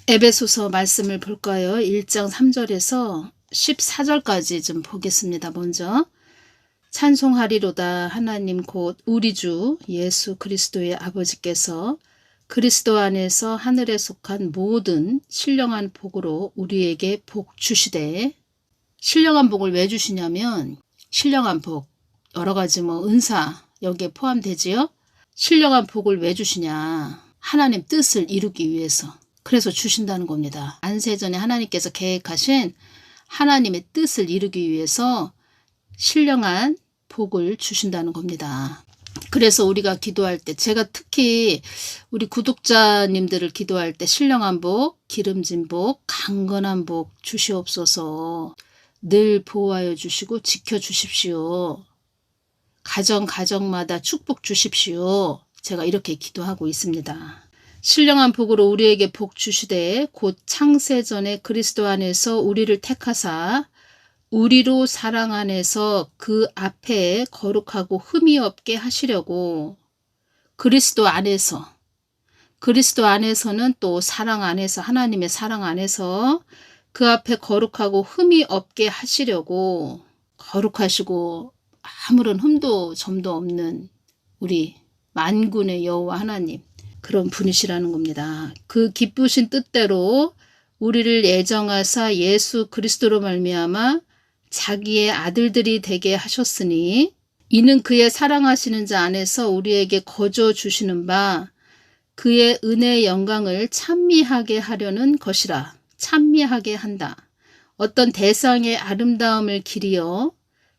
에베소서 말씀을 볼까요? 1장 3절에서 14절까지 좀 보겠습니다. 먼저 찬송하리로다 하나님 곧 우리 주 예수 그리스도의 아버지께서 그리스도 안에서 하늘에 속한 모든 신령한 복으로 우리에게 복 주시되, 신령한 복을 왜 주시냐면 신령한 복 여러 가지 은사 여기에 포함되지요. 신령한 복을 왜 주시냐? 하나님 뜻을 이루기 위해서. 그래서 주신다는 겁니다. 안세전에 하나님께서 계획하신 하나님의 뜻을 이루기 위해서 신령한 복을 주신다는 겁니다. 그래서 우리가 기도할 때, 제가 특히 우리 구독자님들을 기도할 때 신령한 복, 기름진 복, 강건한 복 주시옵소서. 늘 보호하여 주시고 지켜주십시오. 가정마다 축복 주십시오. 제가 이렇게 기도하고 있습니다. 신령한 복으로 우리에게 복 주시되 곧 창세전에 그리스도 안에서 우리를 택하사 우리로 사랑 안에서 그 앞에 거룩하고 흠이 없게 하시려고. 그리스도 안에서는 또 사랑 안에서, 하나님의 사랑 안에서 그 앞에 거룩하고 흠이 없게 하시려고. 거룩하시고 아무런 흠도 점도 없는 우리 만군의 여호와 하나님, 그런 분이시라는 겁니다. 그 기쁘신 뜻대로 우리를 예정하사 예수 그리스도로 말미암아 자기의 아들들이 되게 하셨으니, 이는 그의 사랑하시는 자 안에서 우리에게 거저 주시는 바 그의 은혜의 영광을 찬미하게 하려는 것이라. 찬미하게 한다. 어떤 대상의 아름다움을 기리어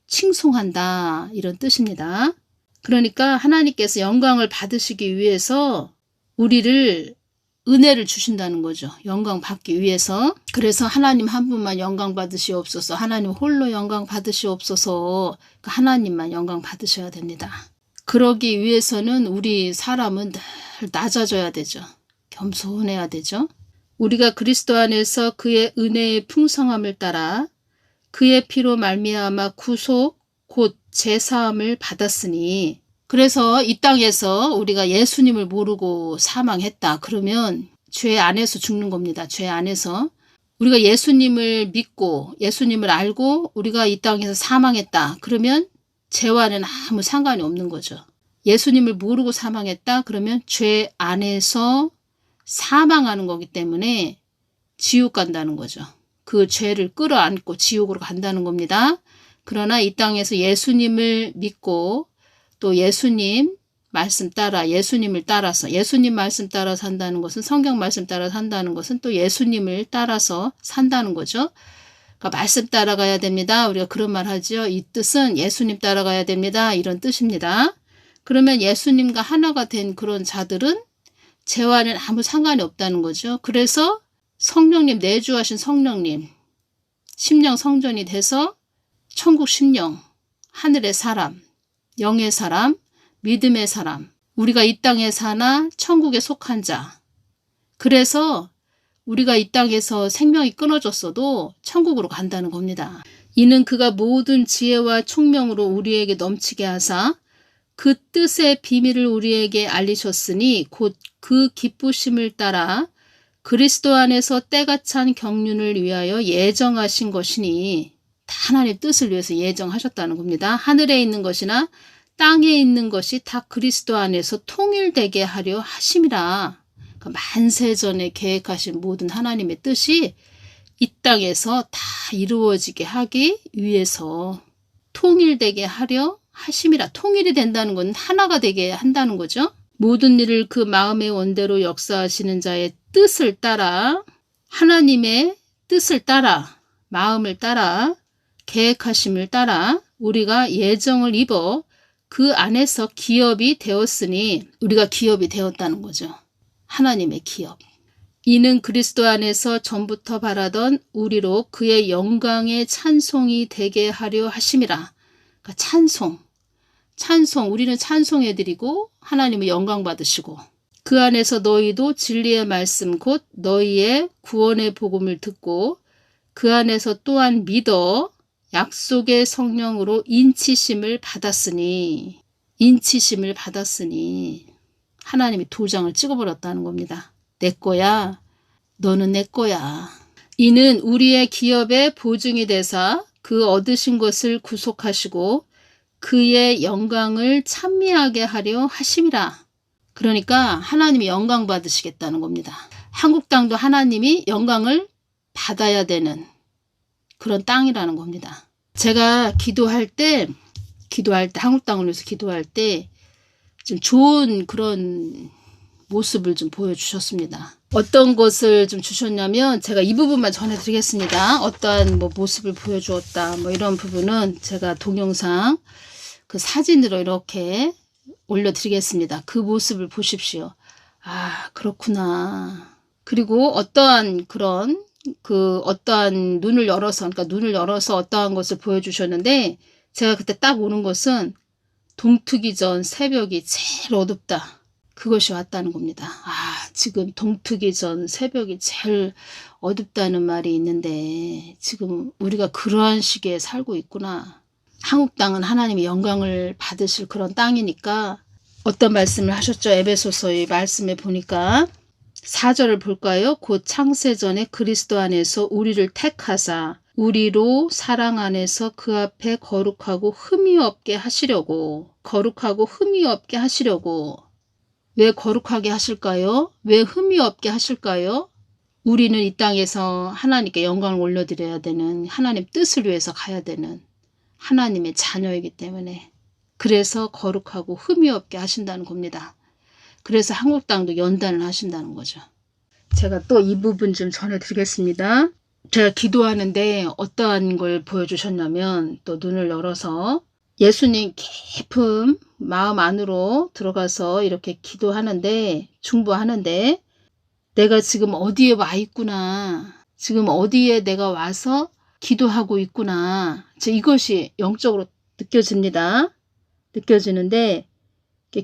칭송한다, 이런 뜻입니다. 그러니까 하나님께서 영광을 받으시기 위해서 우리를 은혜를 주신다는 거죠. 영광 받기 위해서. 그래서 하나님 한 분만 영광 받으시옵소서. 하나님 홀로 영광 받으시옵소서. 하나님만 영광 받으셔야 됩니다. 그러기 위해서는 우리 사람은 늘 낮아져야 되죠. 겸손해야 되죠. 우리가 그리스도 안에서 그의 은혜의 풍성함을 따라 그의 피로 말미암아 구속 곧 제사함을 받았으니, 그래서 이 땅에서 우리가 예수님을 모르고 사망했다 그러면 죄 안에서 죽는 겁니다. 죄 안에서. 우리가 예수님을 믿고 예수님을 알고 우리가 이 땅에서 사망했다 그러면 죄와는 아무 상관이 없는 거죠. 예수님을 모르고 사망했다 그러면 죄 안에서 사망하는 거기 때문에 지옥 간다는 거죠. 그 죄를 끌어안고 지옥으로 간다는 겁니다. 그러나 이 땅에서 예수님을 믿고 또 예수님 말씀 따라, 예수님을 따라서, 예수님 말씀 따라 산다는 것은, 성경 말씀 따라 산다는 것은 또 예수님을 따라서 산다는 거죠. 그러니까 말씀 따라가야 됩니다. 우리가 그런 말 하죠. 이 뜻은 예수님 따라가야 됩니다, 이런 뜻입니다. 그러면 예수님과 하나가 된 그런 자들은 죄와는 아무 상관이 없다는 거죠. 그래서 성령님, 내주하신 성령님, 심령 성전이 돼서 천국 심령, 하늘의 사람, 영의 사람, 믿음의 사람, 우리가 이 땅에 사나 천국에 속한 자. 그래서 우리가 이 땅에서 생명이 끊어졌어도 천국으로 간다는 겁니다. 이는 그가 모든 지혜와 총명으로 우리에게 넘치게 하사 그 뜻의 비밀을 우리에게 알리셨으니 곧 그 기쁘심을 따라 그리스도 안에서 때가 찬 경륜을 위하여 예정하신 것이니, 하나님 뜻을 위해서 예정하셨다는 겁니다. 하늘에 있는 것이나 땅에 있는 것이 다 그리스도 안에서 통일되게 하려 하심이라. 그러니까 만세전에 계획하신 모든 하나님의 뜻이 이 땅에서 다 이루어지게 하기 위해서 통일되게 하려 하심이라. 통일이 된다는 건 하나가 되게 한다는 거죠. 모든 일을 그 마음의 원대로 역사하시는 자의 뜻을 따라, 하나님의 뜻을 따라, 마음을 따라, 계획하심을 따라 우리가 예정을 입어 그 안에서 기업이 되었으니, 우리가 기업이 되었다는 거죠. 하나님의 기업. 이는 그리스도 안에서 전부터 바라던 우리로 그의 영광의 찬송이 되게 하려 하심이라. 그러니까 찬송, 우리는 찬송해드리고 하나님의 영광 받으시고, 그 안에서 너희도 진리의 말씀 곧 너희의 구원의 복음을 듣고 그 안에서 또한 믿어 약속의 성령으로 인치심을 받았으니, 하나님이 도장을 찍어버렸다는 겁니다. 내 거야. 너는 내 거야. 이는 우리의 기업의 보증이 되사 그 얻으신 것을 구속하시고 그의 영광을 찬미하게 하려 하심이라. 그러니까 하나님이 영광 받으시겠다는 겁니다. 한국 땅도 하나님이 영광을 받아야 되는 그런 땅이라는 겁니다. 제가 기도할 때 한국 땅을 위해서 기도할 때 좀 좋은 그런 모습을 좀 보여주셨습니다. 어떤 것을 좀 주셨냐면 제가 이 부분만 전해드리겠습니다. 어떠한 뭐 모습을 보여주었다 뭐 이런 부분은 제가 동영상 그 사진으로 이렇게 올려드리겠습니다. 그 모습을 보십시오. 아 그렇구나. 그리고 어떠한 그런 어떠한 눈을 열어서 어떠한 것을 보여주셨는데 제가 그때 딱 오는 것은 동트기 전 새벽이 제일 어둡다. 그것이 왔다는 겁니다. 아 지금 동트기 전 새벽이 제일 어둡다는 말이 있는데 지금 우리가 그러한 시기에 살고 있구나. 한국 땅은 하나님이 영광을 받으실 그런 땅이니까 어떤 말씀을 하셨죠? 에베소서의 말씀에 보니까 4절을 볼까요? 곧 창세전에 그리스도 안에서 우리를 택하사 우리로 사랑 안에서 그 앞에 거룩하고 흠이 없게 하시려고. 왜 거룩하게 하실까요? 왜 흠이 없게 하실까요? 우리는 이 땅에서 하나님께 영광을 올려드려야 되는 하나님 뜻을 위해서 가야 되는 하나님의 자녀이기 때문에 그래서 거룩하고 흠이 없게 하신다는 겁니다. 그래서 한국 땅도 연단을 하신다는 거죠. 제가 또 이 부분 좀 전해드리겠습니다. 제가 기도하는데 어떠한 걸 보여주셨냐면 또 눈을 열어서 예수님 깊은 마음 안으로 들어가서 이렇게 기도하는데 중보하는데 내가 지금 어디에 와 있구나. 지금 어디에 내가 와서 기도하고 있구나. 이것이 영적으로 느껴집니다. 느껴지는데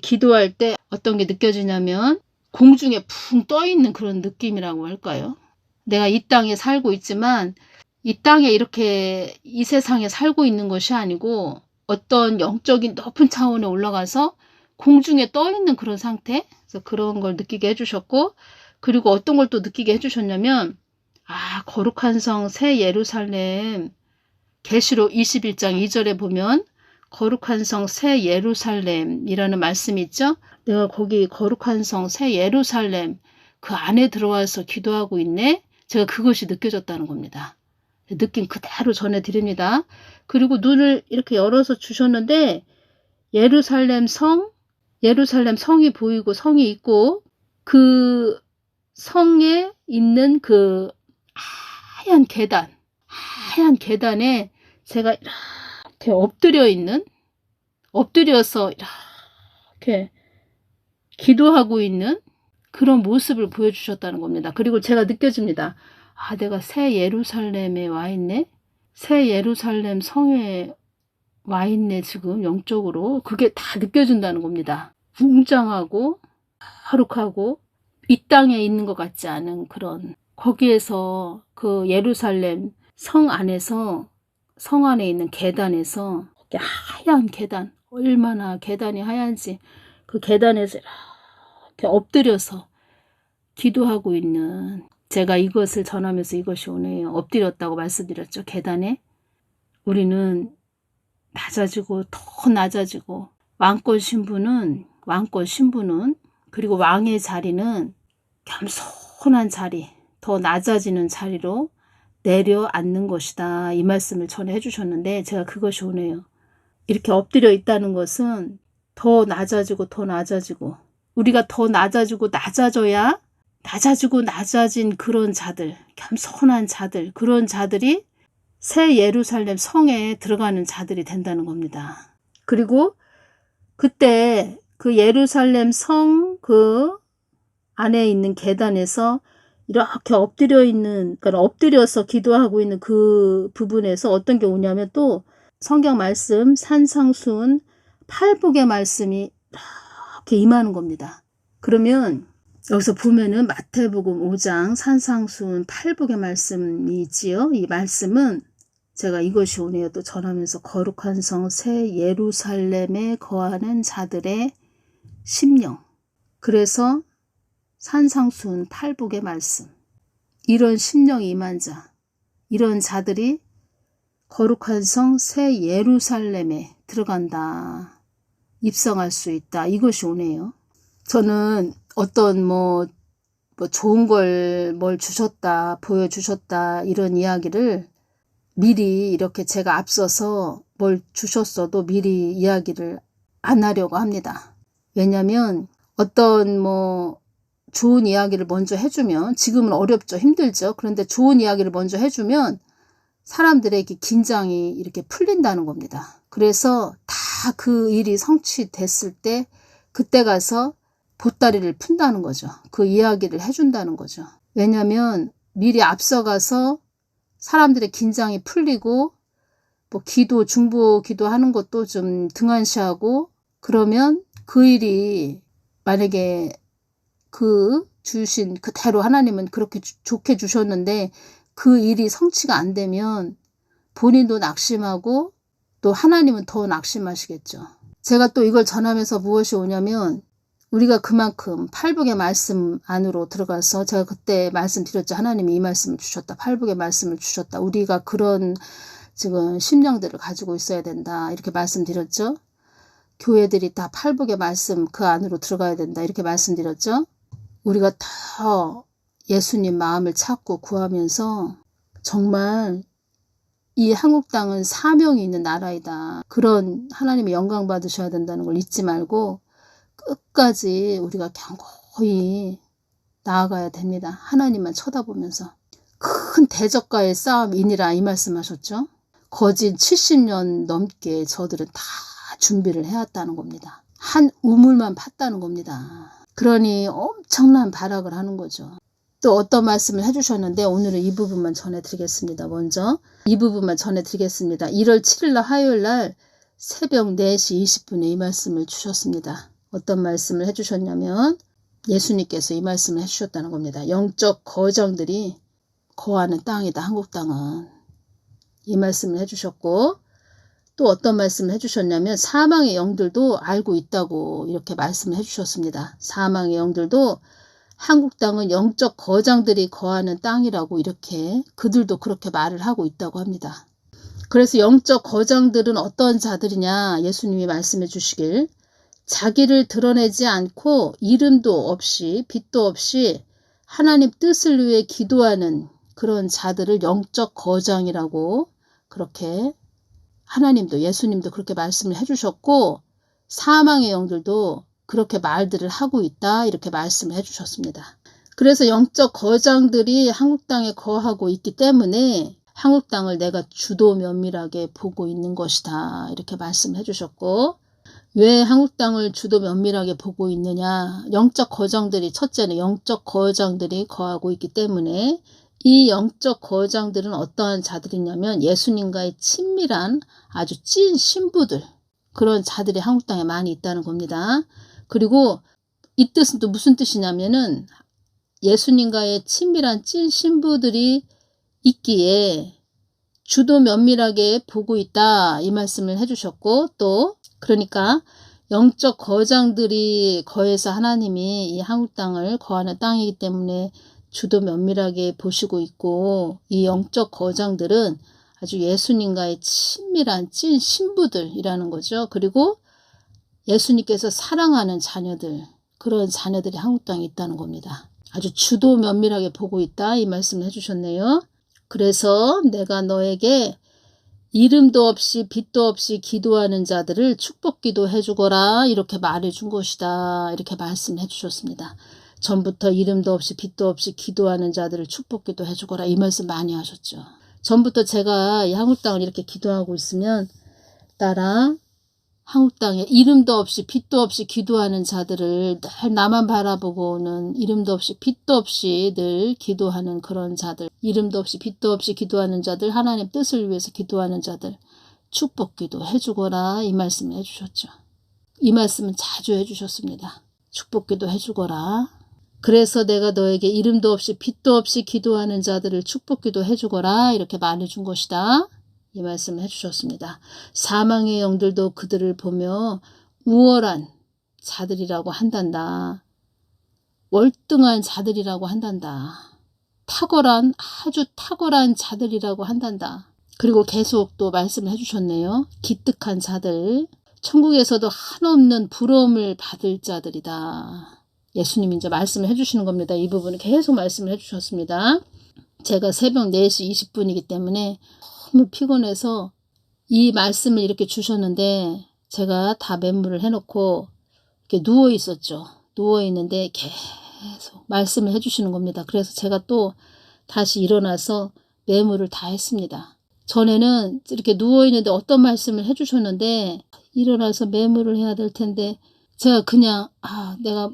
기도할 때 어떤 게 느껴지냐면 공중에 붕 떠 있는 그런 느낌이라고 할까요? 내가 이 땅에 살고 있지만 이 땅에 이렇게 이 세상에 살고 있는 것이 아니고 어떤 영적인 높은 차원에 올라가서 공중에 떠 있는 그런 상태. 그래서 그런 걸 느끼게 해주셨고 그리고 어떤 걸 또 느끼게 해주셨냐면 거룩한 성 새 예루살렘 계시록 21장 2절에 보면 거룩한 성 새 예루살렘이라는 말씀이 있죠. 내가 거기 거룩한 성 새 예루살렘 그 안에 들어와서 기도하고 있네. 제가 그것이 느껴졌다는 겁니다. 느낌 그대로 전해드립니다. 그리고 눈을 이렇게 열어서 주셨는데 예루살렘 성이 보이고 성이 있고 그 성에 있는 그 하얀 계단에 제가 이렇게 엎드려서 이렇게 기도하고 있는 그런 모습을 보여주셨다는 겁니다. 그리고 제가 느껴집니다. 내가 새 예루살렘에 와 있네. 새 예루살렘 성에 와 있네. 지금 영적으로. 그게 다 느껴진다는 겁니다. 웅장하고 거룩하고 이 땅에 있는 것 같지 않은 그런 거기에서 그 예루살렘 성 안에서 성 안에 있는 계단에서 하얀 계단 얼마나 계단이 하얀지 그 계단에서 이렇게 엎드려서 기도하고 있는 제가 이것을 전하면서 이것이 오네요. 엎드렸다고 말씀드렸죠. 계단에 우리는 낮아지고 더 낮아지고 왕권 신부는 그리고 왕의 자리는 겸손한 자리 더 낮아지는 자리로 내려앉는 것이다. 이 말씀을 전해 주셨는데 제가 그것이 오네요. 이렇게 엎드려 있다는 것은 더 낮아지고 우리가 더 낮아지고 낮아진 그런 자들 겸손한 자들 그런 자들이 새 예루살렘 성에 들어가는 자들이 된다는 겁니다. 그리고 그때 그 예루살렘 성 그 안에 있는 계단에서 이렇게 그러니까 엎드려서 기도하고 있는 그 부분에서 어떤 게 오냐면 또 성경 말씀 산상수훈 팔복의 말씀이 이렇게 임하는 겁니다. 그러면 여기서 보면은 마태복음 5장 산상수훈 팔복의 말씀이 있지요. 이 말씀은 제가 이것이 오네요. 또 전하면서 거룩한 성 새 예루살렘에 거하는 자들의 심령. 그래서 산상수훈 팔복의 말씀. 이런 심령이 임한 자, 이런 자들이 거룩한 성 새 예루살렘에 들어간다. 입성할 수 있다. 이것이 오네요. 저는 어떤 뭐 좋은 걸 뭘 주셨다, 보여주셨다 이런 이야기를 미리 이렇게 제가 앞서서 뭘 주셨어도 미리 이야기를 안 하려고 합니다. 왜냐하면 어떤 뭐 좋은 이야기를 먼저 해주면, 지금은 어렵죠, 힘들죠. 그런데 좋은 이야기를 먼저 해주면 사람들에게 긴장이 이렇게 풀린다는 겁니다. 그래서 다 그 일이 성취됐을 때 그때 가서 보따리를 푼다는 거죠. 그 이야기를 해준다는 거죠. 왜냐하면 미리 앞서가서 사람들의 긴장이 풀리고 뭐 중보 기도하는 것도 좀 등한시하고, 그러면 그 일이 만약에 그 주신 그대로 하나님은 그렇게 좋게 주셨는데 그 일이 성취가 안 되면 본인도 낙심하고 또 하나님은 더 낙심하시겠죠. 제가 또 이걸 전하면서 무엇이 오냐면, 우리가 그만큼 팔복의 말씀 안으로 들어가서, 제가 그때 말씀드렸죠. 하나님이 이 말씀을 주셨다. 팔복의 말씀을 주셨다. 우리가 그런 지금 심령들을 가지고 있어야 된다. 이렇게 말씀드렸죠. 교회들이 다 팔복의 말씀 그 안으로 들어가야 된다. 이렇게 말씀드렸죠. 우리가 다 예수님 마음을 찾고 구하면서 정말 이 한국 땅은 사명이 있는 나라이다. 그런 하나님의 영광 받으셔야 된다는 걸 잊지 말고 끝까지 우리가 견고히 나아가야 됩니다. 하나님만 쳐다보면서. 큰 대적과의 싸움이니라 이 말씀하셨죠. 거진 70년 넘게 저들은 다 준비를 해왔다는 겁니다. 한 우물만 팠다는 겁니다. 그러니 엄청난 발악을 하는 거죠. 또 어떤 말씀을 해주셨는데 오늘은 이 부분만 전해드리겠습니다. 먼저 이 부분만 전해드리겠습니다. 1월 7일 화요일 날 새벽 4시 20분에 이 말씀을 주셨습니다. 어떤 말씀을 해주셨냐면 예수님께서 이 말씀을 해주셨다는 겁니다. 영적 거장들이 거하는 땅이다. 한국 땅은. 이 말씀을 해주셨고, 또 어떤 말씀을 해주셨냐면 사망의 영들도 알고 있다고 이렇게 말씀을 해주셨습니다. 사망의 영들도 한국 땅은 영적 거장들이 거하는 땅이라고 이렇게 그들도 그렇게 말을 하고 있다고 합니다. 그래서 영적 거장들은 어떤 자들이냐, 예수님이 말씀해 주시길, 자기를 드러내지 않고 이름도 없이 빛도 없이 하나님 뜻을 위해 기도하는 그런 자들을 영적 거장이라고 그렇게 하나님도 예수님도 그렇게 말씀을 해주셨고, 사망의 영들도 그렇게 말들을 하고 있다 이렇게 말씀을 해주셨습니다. 그래서 영적 거장들이 한국 땅에 거하고 있기 때문에 한국 땅을 내가 주도 면밀하게 보고 있는 것이다 이렇게 말씀을 해주셨고, 왜 한국 땅을 주도 면밀하게 보고 있느냐, 영적 거장들이, 첫째는 영적 거장들이 거하고 있기 때문에, 이 영적 거장들은 어떠한 자들이냐면 예수님과의 친밀한 아주 찐 신부들, 그런 자들이 한국 땅에 많이 있다는 겁니다. 그리고 이 뜻은 또 무슨 뜻이냐면은 예수님과의 친밀한 찐 신부들이 있기에 주도 면밀하게 보고 있다 이 말씀을 해주셨고, 또 그러니까 영적 거장들이 거해서 하나님이 이 한국 땅을 거하는 땅이기 때문에 주도 면밀하게 보시고 있고, 이 영적 거장들은 아주 예수님과의 친밀한 찐 신부들이라는 거죠. 그리고 예수님께서 사랑하는 자녀들, 그런 자녀들이 한국 땅에 있다는 겁니다. 아주 주도 면밀하게 보고 있다 이 말씀을 해주셨네요. 그래서 내가 너에게 이름도 없이 빛도 없이 기도하는 자들을 축복기도 해주거라 이렇게 말해준 것이다 이렇게 말씀해 주셨습니다. 전부터 이름도 없이 빛도 없이 기도하는 자들을 축복기도 해주거라 이 말씀 많이 하셨죠. 전부터 제가 이 한국 땅을 이렇게 기도하고 있으면 나랑 한국 땅에 이름도 없이 빛도 없이 기도하는 자들을 늘 나만 바라보고는 이름도 없이 빛도 없이 늘 기도하는 그런 자들, 이름도 없이 빛도 없이 기도하는 자들, 하나님 뜻을 위해서 기도하는 자들 축복기도 해주거라 이 말씀을 해주셨죠. 이 말씀은 자주 해주셨습니다. 축복기도 해주거라. 그래서 내가 너에게 이름도 없이 빛도 없이 기도하는 자들을 축복기도 해주거라 이렇게 말해준 것이다. 이 말씀을 해주셨습니다. 사망의 영들도 그들을 보며 우월한 자들이라고 한단다. 월등한 자들이라고 한단다. 아주 탁월한 자들이라고 한단다. 그리고 계속 또 말씀을 해주셨네요. 기특한 자들, 천국에서도 한없는 부러움을 받을 자들이다. 예수님이 이제 말씀을 해주시는 겁니다. 이 부분을 계속 말씀을 해주셨습니다. 제가 새벽 4시 20분이기 때문에 너무 피곤해서 이 말씀을 이렇게 주셨는데 제가 다 메모를 해놓고 이렇게 누워 있었죠. 누워 있는데 계속 말씀을 해주시는 겁니다. 그래서 제가 또 다시 일어나서 메모를 다 했습니다. 전에는 이렇게 누워 있는데 어떤 말씀을 해주셨는데 일어나서 메모를 해야 될 텐데 제가 그냥 내가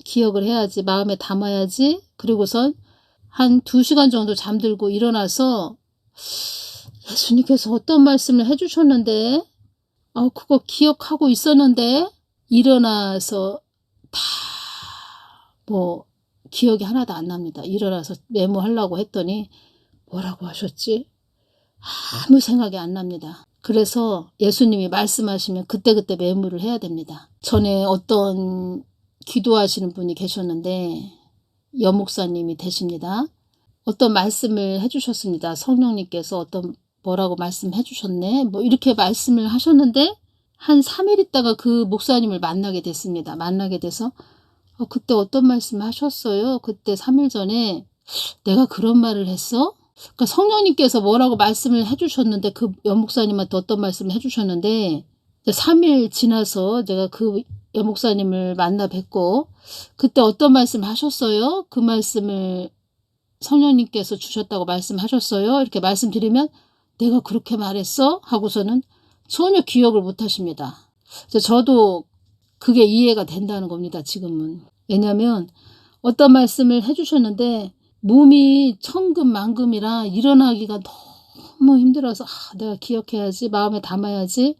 기억을 해야지, 마음에 담아야지. 그리고선 한 2시간 정도 잠들고 일어나서 예수님께서 어떤 말씀을 해주셨는데 그거 기억하고 있었는데 일어나서 다 기억이 하나도 안 납니다. 일어나서 메모하려고 했더니 뭐라고 하셨지? 아무 생각이 안 납니다. 그래서 예수님이 말씀하시면 그때그때 메모를 해야 됩니다. 전에 어떤 기도하시는 분이 계셨는데 여목사님이 되십니다. 어떤 말씀을 해주셨습니다. 성령님께서 뭐라고 말씀해 주셨네. 이렇게 말씀을 하셨는데 한 3일 있다가 그 목사님을 만나게 됐습니다. 만나게 돼서 그때 어떤 말씀을 하셨어요? 그때 3일 전에 내가 그런 말을 했어? 그러니까 성령님께서 뭐라고 말씀을 해주셨는데 그 여목사님한테 어떤 말씀을 해주셨는데 3일 지나서 제가 그 여목사님을 만나 뵙고 그때 어떤 말씀을 하셨어요? 그 말씀을 성령님께서 주셨다고 말씀하셨어요? 이렇게 말씀드리면 내가 그렇게 말했어? 하고서는 전혀 기억을 못 하십니다. 저도 그게 이해가 된다는 겁니다. 지금은. 왜냐하면 어떤 말씀을 해주셨는데 몸이 천근만근이라 일어나기가 너무 힘들어서 내가 기억해야지, 마음에 담아야지.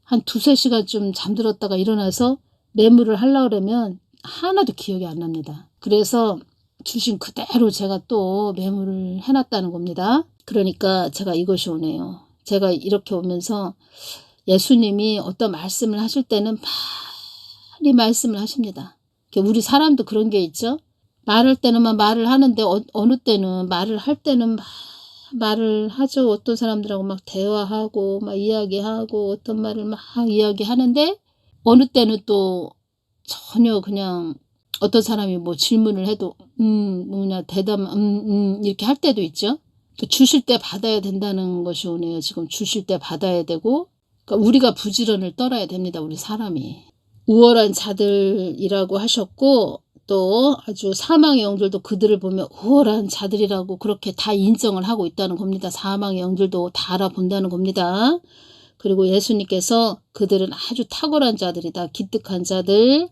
한 2-3시간쯤 잠들었다가 일어나서 메모를 하려고 그러면 하나도 기억이 안 납니다. 그래서 주신 그대로 제가 또 메모를 해놨다는 겁니다. 그러니까 제가 이것이 오네요. 제가 이렇게 오면서 예수님이 어떤 말씀을 하실 때는 많이 말씀을 하십니다. 우리 사람도 그런 게 있죠. 말할 때는 말을 하는데 어느 때는 말을 할 때는 말을 하죠. 어떤 사람들하고 막 대화하고 막 이야기하고 어떤 말을 막 이야기하는데 어느 때는 또 전혀 그냥 어떤 사람이 질문을 해도 대답 이렇게 할 때도 있죠. 주실 때 받아야 된다는 것이 오네요. 지금 주실 때 받아야 되고 그러니까 우리가 부지런을 떨어야 됩니다. 우리 사람이. 우월한 자들이라고 하셨고 또 아주 사망의 영들도 그들을 보면 우월한 자들이라고 그렇게 다 인정을 하고 있다는 겁니다. 사망의 영들도 다 알아본다는 겁니다. 그리고 예수님께서 그들은 아주 탁월한 자들이다. 기특한 자들,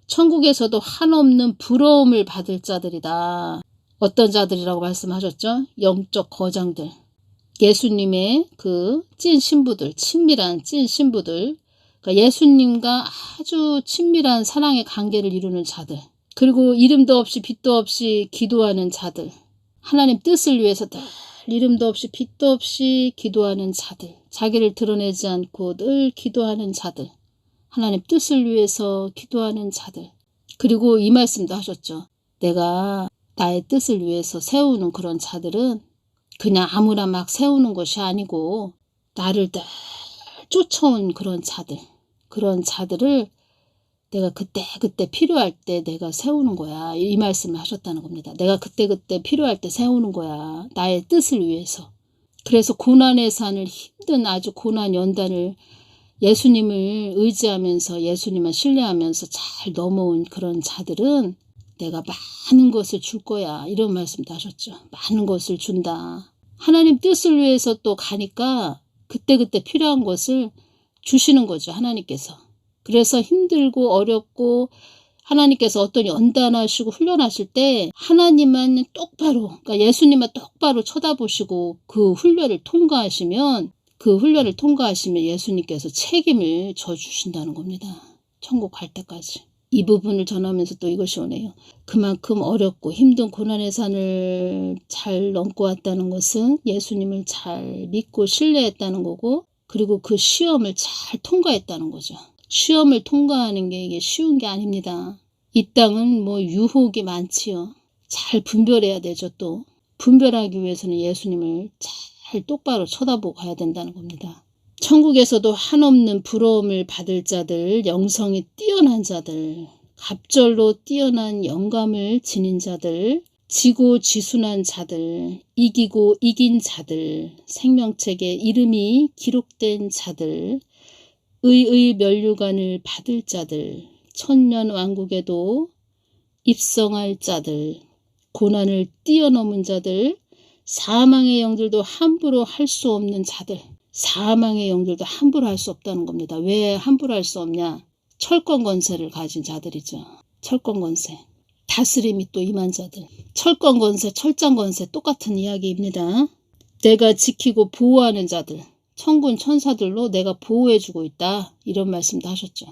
천국에서도 한없는 부러움을 받을 자들이다. 어떤 자들이라고 말씀하셨죠? 영적 거장들. 예수님의 그 찐 신부들, 친밀한 찐 신부들. 그러니까 예수님과 아주 친밀한 사랑의 관계를 이루는 자들. 그리고 이름도 없이 빛도 없이 기도하는 자들. 하나님 뜻을 위해서 늘 이름도 없이 빛도 없이 기도하는 자들. 자기를 드러내지 않고 늘 기도하는 자들. 하나님 뜻을 위해서 기도하는 자들. 그리고 이 말씀도 하셨죠. 내가 나의 뜻을 위해서 세우는 그런 자들은 그냥 아무나 막 세우는 것이 아니고 나를 늘 쫓아온 그런 자들. 그런 자들을 내가 그때 필요할 때 내가 세우는 거야. 이 말씀을 하셨다는 겁니다. 내가 그때 필요할 때 세우는 거야. 나의 뜻을 위해서. 그래서 고난의 산을 힘든 아주 고난 연단을 예수님을 의지하면서 예수님을 신뢰하면서 잘 넘어온 그런 자들은 내가 많은 것을 줄 거야. 이런 말씀도 하셨죠. 많은 것을 준다. 하나님 뜻을 위해서 또 가니까 그때 필요한 것을 주시는 거죠. 하나님께서. 그래서 힘들고 어렵고 하나님께서 어떤 연단하시고 훈련하실 때 하나님만 똑바로 그러니까 예수님만 똑바로 쳐다보시고 그 훈련을 통과하시면 예수님께서 책임을 져주신다는 겁니다. 천국 갈 때까지. 이 부분을 전하면서 또 이것이 오네요. 그만큼 어렵고 힘든 고난의 산을 잘 넘고 왔다는 것은 예수님을 잘 믿고 신뢰했다는 거고 그리고 그 시험을 잘 통과했다는 거죠. 시험을 통과하는 게 이게 쉬운 게 아닙니다. 이 땅은 유혹이 많지요. 잘 분별해야 되죠 또. 분별하기 위해서는 예수님을 잘 똑바로 쳐다보고 가야 된다는 겁니다. 천국에서도 한없는 부러움을 받을 자들, 영성이 뛰어난 자들, 갑절로 뛰어난 영감을 지닌 자들, 지고지순한 자들, 이기고 이긴 자들, 생명책에 이름이 기록된 자들, 의의 면류관을 받을 자들, 천년왕국에도 입성할 자들, 고난을 뛰어넘은 자들, 사망의 영들도 함부로 할 수 없는 자들, 사망의 영들도 함부로 할 수 없다는 겁니다. 왜 함부로 할 수 없냐? 철권 권세를 가진 자들이죠. 철권 권세. 다스림이 또 임한 자들. 철권 권세, 철장 권세 똑같은 이야기입니다. 내가 지키고 보호하는 자들. 천군 천사들로 내가 보호해주고 있다. 이런 말씀도 하셨죠.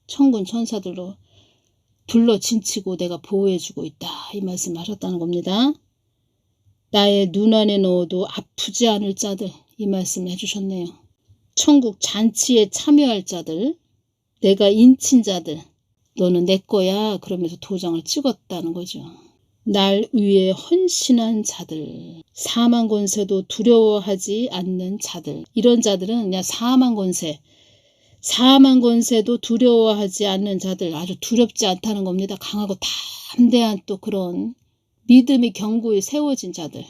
천군 천사들로 불러 진치고 내가 보호해주고 있다. 이 말씀을 하셨다는 겁니다. 나의 눈 안에 넣어도 아프지 않을 자들. 이 말씀을 해주셨네요. 천국 잔치에 참여할 자들. 내가 인친 자들. 너는 내 거야. 그러면서 도장을 찍었다는 거죠. 날 위해 헌신한 자들. 사망 권세도 두려워하지 않는 자들. 이런 자들은 그냥 사망 권세도 두려워하지 않는 자들. 아주 두렵지 않다는 겁니다. 강하고 담대한 또 그런 믿음이 견고히 세워진 자들.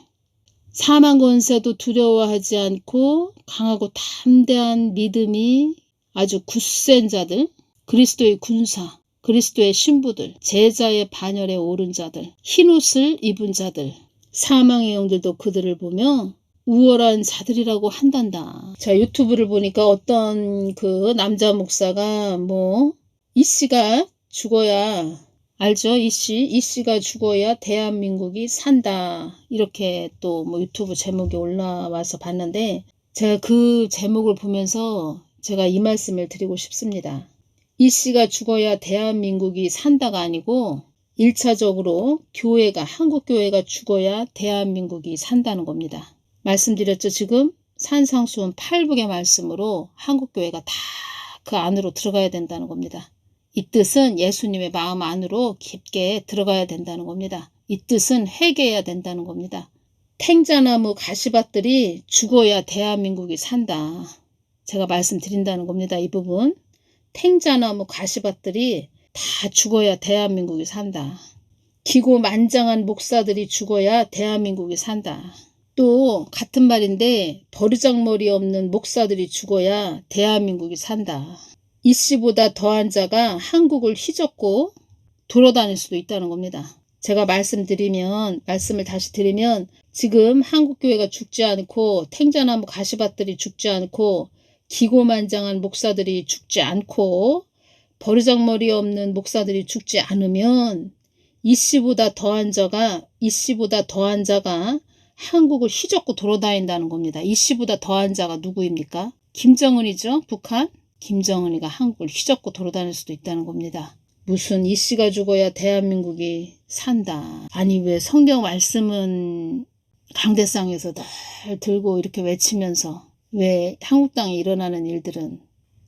사망 권세도 두려워하지 않고 강하고 담대한 믿음이 아주 굳센 자들. 그리스도의 군사, 그리스도의 신부들, 제자의 반열에 오른 자들, 흰옷을 입은 자들, 사망의 영들도 그들을 보며 우월한 자들이라고 한단다. 자, 유튜브를 보니까 어떤 그 남자 목사가 이 씨가 죽어야, 알죠? 이 씨가 죽어야 대한민국이 산다. 이렇게 또 유튜브 제목이 올라와서 봤는데, 제가 그 제목을 보면서 제가 이 말씀을 드리고 싶습니다. 이 씨가 죽어야 대한민국이 산다가 아니고 1차적으로 한국교회가 죽어야 대한민국이 산다는 겁니다. 말씀드렸죠. 지금 산상수훈 8북의 말씀으로 한국교회가 다 그 안으로 들어가야 된다는 겁니다. 이 뜻은 예수님의 마음 안으로 깊게 들어가야 된다는 겁니다. 이 뜻은 회개해야 된다는 겁니다. 탱자나무 가시밭들이 죽어야 대한민국이 산다. 제가 말씀드린다는 겁니다. 이 부분. 탱자나무 가시밭들이 다 죽어야 대한민국이 산다. 기고만장한 목사들이 죽어야 대한민국이 산다. 또 같은 말인데 버르장머리 없는 목사들이 죽어야 대한민국이 산다. 이 씨보다 더한 자가 한국을 휘젓고 돌아다닐 수도 있다는 겁니다. 제가 말씀을 다시 드리면 지금 한국교회가 죽지 않고 탱자나무 가시밭들이 죽지 않고 기고만장한 목사들이 죽지 않고 버르장머리 없는 목사들이 죽지 않으면 이 씨보다 더한 자가 한국을 휘젓고 돌아다닌다는 겁니다. 이 씨보다 더한 자가 누구입니까? 김정은이죠. 북한. 김정은이가 한국을 휘젓고 돌아다닐 수도 있다는 겁니다. 무슨 이 씨가 죽어야 대한민국이 산다. 아니 왜 성경 말씀은 강대상에서 늘 들고 이렇게 외치면서 왜 한국 땅에 일어나는 일들은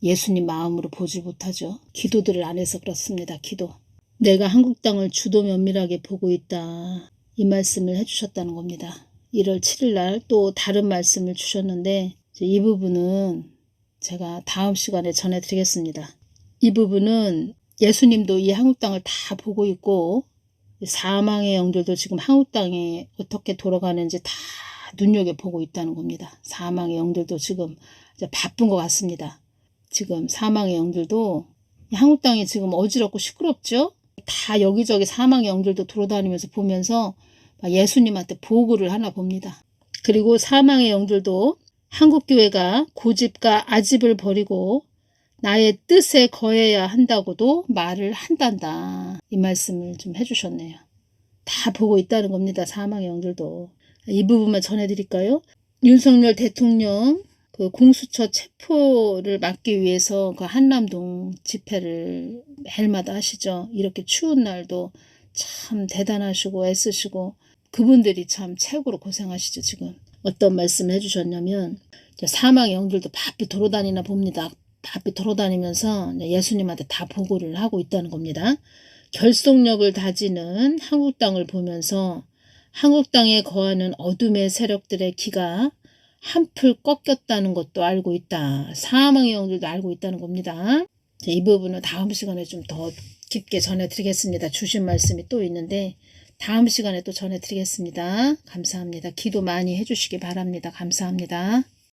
예수님 마음으로 보지 못하죠. 기도들을 안 해서 그렇습니다. 기도. 내가 한국 땅을 주도 면밀하게 보고 있다. 이 말씀을 해주셨다는 겁니다. 1월 7일 날 또 다른 말씀을 주셨는데 이 부분은 제가 다음 시간에 전해드리겠습니다. 이 부분은 예수님도 이 한국 땅을 다 보고 있고 사망의 영들도 지금 한국 땅에 어떻게 돌아가는지 다 눈여겨보고 있다는 겁니다. 사망의 영들도 지금 이제 바쁜 것 같습니다. 지금 사망의 영들도 한국 땅이 지금 어지럽고 시끄럽죠? 다 여기저기 사망의 영들도 돌아다니면서 보면서 예수님한테 보고를 하나 봅니다. 그리고 사망의 영들도 한국교회가 고집과 아집을 버리고 나의 뜻에 거해야 한다고도 말을 한단다. 이 말씀을 좀 해주셨네요. 다 보고 있다는 겁니다. 사망의 영들도. 이 부분만 전해드릴까요? 윤석열 대통령 그 공수처 체포를 막기 위해서 그 한남동 집회를 매일마다 하시죠. 이렇게 추운 날도 참 대단하시고 애쓰시고 그분들이 참 최고로 고생하시죠. 지금 어떤 말씀을 해주셨냐면 사망의 영들도 바삐 돌아다니나 봅니다. 바삐 돌아다니면서 예수님한테 다 보고를 하고 있다는 겁니다. 결속력을 다지는 한국 땅을 보면서 한국 땅에 거하는 어둠의 세력들의 기가 한풀 꺾였다는 것도 알고 있다. 사망의 영들도 알고 있다는 겁니다. 이 부분은 다음 시간에 좀 더 깊게 전해드리겠습니다. 주신 말씀이 또 있는데 다음 시간에 또 전해드리겠습니다. 감사합니다. 기도 많이 해주시기 바랍니다. 감사합니다.